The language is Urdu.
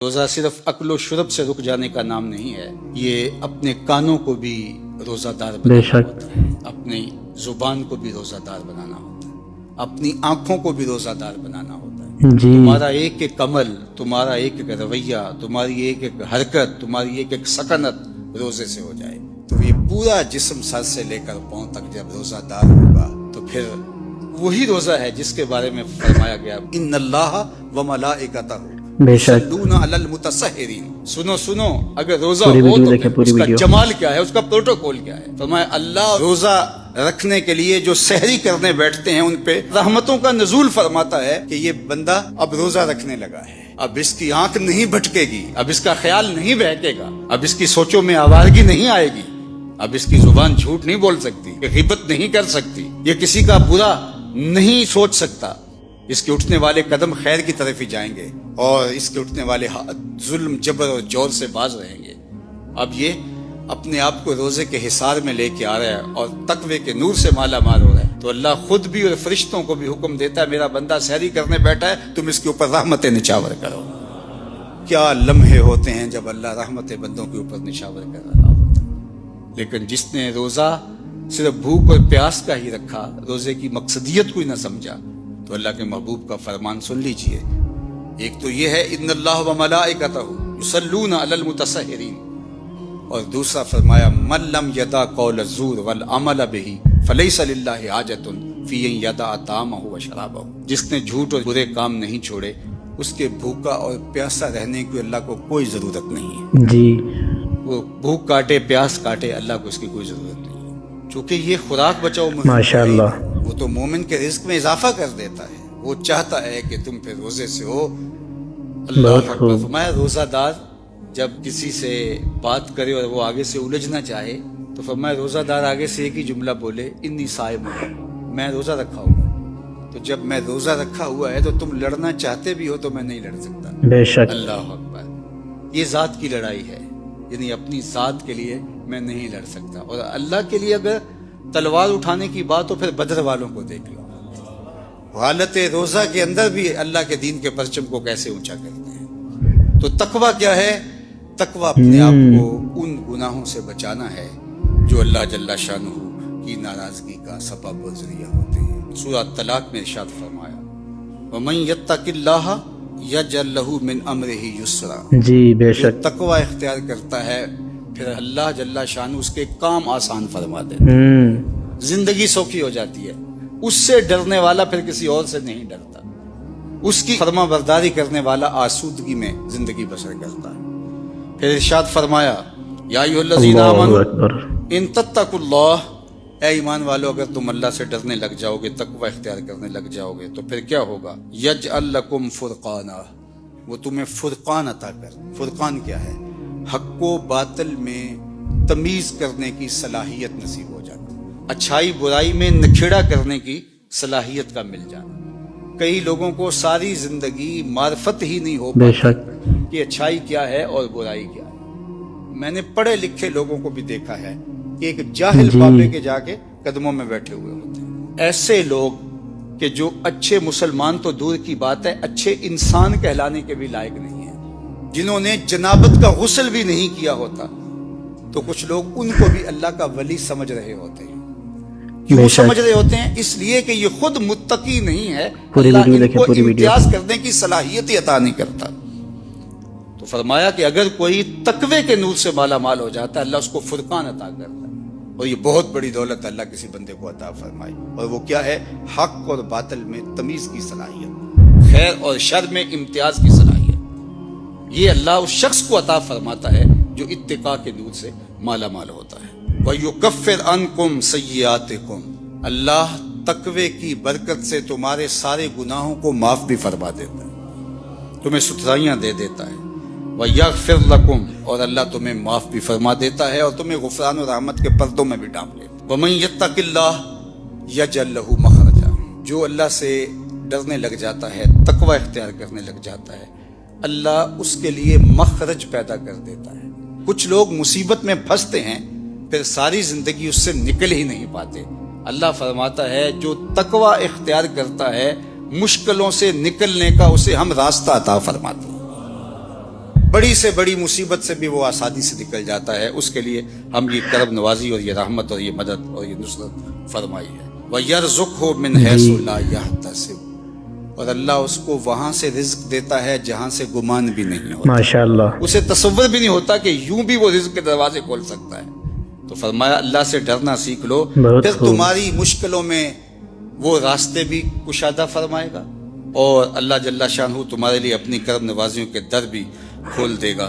روزہ صرف اکل و شرب سے رک جانے کا نام نہیں ہے، یہ اپنے کانوں کو بھی روزہ دار بنانا ہوتا ہے، اپنی زبان کو بھی روزہ دار بنانا ہوتا ہے، اپنی آنکھوں کو بھی روزہ دار بنانا ہوتا ہے۔ تمہارا ایک ایک عمل، تمہارا ایک ایک رویہ، تمہاری ایک ایک حرکت، تمہاری ایک ایک سکنت روزے سے ہو جائے تو یہ پورا جسم سر سے لے کر پاؤں تک جب روزہ دار ہوگا تو پھر وہی روزہ ہے جس کے بارے میں فرمایا گیا ان اللہ و ملائکتہ یصلون علی المتسحرین۔ سنو اگر روزہ ہو تو اس کا جمال کیا ہے، اس کا پروٹوکول کیا ہے۔ فرمایا اللہ روزہ رکھنے کے لیے جو سحری کرنے بیٹھتے ہیں ان پہ رحمتوں کا نزول فرماتا ہے کہ یہ بندہ اب روزہ رکھنے لگا ہے، اب اس کی آنکھ نہیں بھٹکے گی، اب اس کا خیال نہیں بہکے گا، اب اس کی سوچوں میں آوارگی نہیں آئے گی، اب اس کی زبان جھوٹ نہیں بول سکتی، یہ غیبت نہیں کر سکتی، یہ کسی کا برا نہیں سوچ سکتا، اس کے اٹھنے والے قدم خیر کی طرف ہی جائیں گے اور اس کے اٹھنے والے ظلم جبر اور جور سے باز رہیں گے۔ اب یہ اپنے آپ کو روزے کے حصار میں لے کے آ رہا ہے اور تقوی کے نور سے مالا مال ہو رہا ہے، تو اللہ خود بھی اور فرشتوں کو بھی حکم دیتا ہے میرا بندہ سحری کرنے بیٹھا ہے تم اس کے اوپر رحمتیں نچاور کرو۔ کیا لمحے ہوتے ہیں جب اللہ رحمتیں بندوں کے اوپر نچاور کر رہا ہوتا ہے، لیکن جس نے روزہ صرف بھوک اور پیاس کا ہی رکھا، روزے کی مقصدیت کو ہی نہ سمجھا، تو اللہ کے محبوب کا فرمان سن لیجئے۔ ایک تو یہ ہے ان اللہ و ملائکتہ یصلون علی المتسحرین، اور دوسرا فرمایا من لم یدع قول الزور والعمل بہ فلیس للہ حاجۃ فی ان یدع طعامہ و شرابہ۔ جس نے جھوٹ اور برے کام نہیں چھوڑے اس کے بھوکا اور پیاسا رہنے کی اللہ کو کوئی ضرورت نہیں ہے۔ جی وہ بھوک کاٹے پیاس کاٹے اللہ کو اس کی کوئی ضرورت نہیں ہے، چونکہ یہ خوراک بچاؤ ماشاءاللہ وہ تو مومن کے رزق میں اضافہ کر دیتا ہے، وہ چاہتا ہے کہ تم پھر روزے سے ہو۔ اللہ اکبر۔ فرمایا روزہ دار جب کسی سے بات کرے اور وہ آگے سے الجھنا چاہے تو فرمایا روزہ دار آگے سے ایک ہی جملہ بولے انی صائم ہوں، میں روزہ رکھا ہوں۔ تو جب میں روزہ رکھا ہوا ہے تو تم لڑنا چاہتے بھی ہو تو میں نہیں لڑ سکتا۔ بے شک۔ اللہ اکبر۔ یہ ذات کی لڑائی ہے، یعنی اپنی ذات کے لیے میں نہیں لڑ سکتا، اور اللہ کے لیے اگر تلوار اٹھانے کی بات ہو پھر بدر والوں کو دیکھ لو، حالت روزہ کے اندر بھی اللہ کے دین کے پرچم کو کیسے اونچا کرتے ہیں۔ تو تقویٰ کیا ہے؟ تقویٰ اپنے آپ کو ان گناہوں سے بچانا ہے جو اللہ جل شانہ کی ناراضگی کا سبب و ذریعہ ہوتے ہیں۔ سورہ طلاق میں ارشاد فرمایا وَمَن يَتَّقِ اللَّهَ يَجْعَل لَّهُ مِنْ أَمْرِهِ يُسْرًا۔ جی بے شک۔ تقویٰ اختیار کرتا ہے پھر اللہ جل شانہ اس کے کام آسان فرما دیتا ہے، زندگی سوکھی ہو جاتی ہے۔ اس سے ڈرنے والا پھر کسی اور سے نہیں ڈرتا، اس کی فرما برداری کرنے والا آسودگی میں زندگی بسر کرتا ہے۔ پھر ارشاد فرمایا یا ایھا الذین آمنوا ان تتقوا اللہ، اے ایمان والو اگر تم اللہ سے ڈرنے لگ جاؤ گے، تقوی اختیار کرنے لگ جاؤ گے تو پھر کیا ہوگا؟ یجعل لکم فرقانا، وہ تمہیں فرقان عطا کر۔ فرقان کیا ہے؟ حق و باطل میں تمیز کرنے کی صلاحیت نصیب ہو جاتی، اچھائی برائی میں نکھیڑا کرنے کی صلاحیت کا مل جانا۔ کئی لوگوں کو ساری زندگی معرفت ہی نہیں ہو پاتی کہ اچھائی کیا ہے اور برائی کیا ہے۔ میں نے پڑھے لکھے لوگوں کو بھی دیکھا ہے کہ ایک جاہل بابے کے جا کے قدموں میں بیٹھے ہوئے ہوتے ہیں۔ ایسے لوگ کہ جو اچھے مسلمان تو دور کی بات ہے اچھے انسان کہلانے کے بھی لائق نہیں ہیں، جنہوں نے جنابت کا غسل بھی نہیں کیا ہوتا، تو کچھ لوگ ان کو بھی اللہ کا ولی سمجھ رہے ہوتے ہیں۔ کیوں سمجھ رہے ہوتے ہیں؟ اس لیے کہ یہ خود متقی نہیں ہے، اللہ ان کو امتیاز کرنے کی صلاحیت عطا نہیں کرتا۔ تو فرمایا کہ اگر کوئی تقوی کے نور سے مالا مال ہو جاتا ہے اللہ اس کو فرقان عطا کرتا ہے، اور یہ بہت بڑی دولت اللہ کسی بندے کو عطا فرمائی، اور وہ کیا ہے؟ حق اور باطل میں تمیز کی صلاحیت، خیر اور شر میں امتیاز کی صلاحیت۔ یہ اللہ اس شخص کو عطا فرماتا ہے جو اتقاء کے نور سے مالا مال ہوتا ہے۔ وَيُكَفِّرْ عَنْكُمْ سَيِّئَاتِكُمْ، اللہ تقوی کی برکت سے تمہارے سارے گناہوں کو معاف بھی فرما دیتا ہے، تمہیں ستھرائیاں دے دیتا ہے۔ وَيَغْفِرْ لَكُمْ، اور اللہ تمہیں معاف بھی فرما دیتا ہے اور تمہیں غفران و رحمت کے پردوں میں بھی ڈانپ لیتا ہے۔ وَمَن يَتَّقِ اللَّهَ يَجْعَل لَّهُ مَخْرَجًا، جو اللہ سے ڈرنے لگ جاتا ہے، تقوی اختیار کرنے لگ جاتا ہے، اللہ اس کے لیے مخرج پیدا کر دیتا ہے۔ کچھ لوگ مصیبت میں پھنستے ہیں پھر ساری زندگی اس سے نکل ہی نہیں پاتے۔ اللہ فرماتا ہے جو تقوی اختیار کرتا ہے مشکلوں سے نکلنے کا اسے ہم راستہ عطا فرماتے ہیں۔ بڑی سے بڑی مصیبت سے بھی وہ آسانی سے نکل جاتا ہے. اس کے لیے ہم یہ کرم نوازی اور یہ رحمت اور یہ مدد اور یہ نصرت فرمائی ہے. وَيَرْزُقْهُ مِنْ حَيْثُ لَا يَحْتَسِبُ، اور اللہ اس کو وہاں سے رزق دیتا ہے جہاں سے گمان بھی نہیں ہوتا. ماشاءاللہ. اسے تصور بھی نہیں ہوتا کہ یوں بھی وہ رزق کے دروازے کھول سکتا ہے. تو فرمایا اللہ سے ڈرنا سیکھ لو، پھر تمہاری مشکلوں میں وہ راستے بھی کشادہ فرمائے گا، اور اللہ جل شانہ تمہارے لیے اپنی کرم نوازیوں کے در بھی کھول دے گا.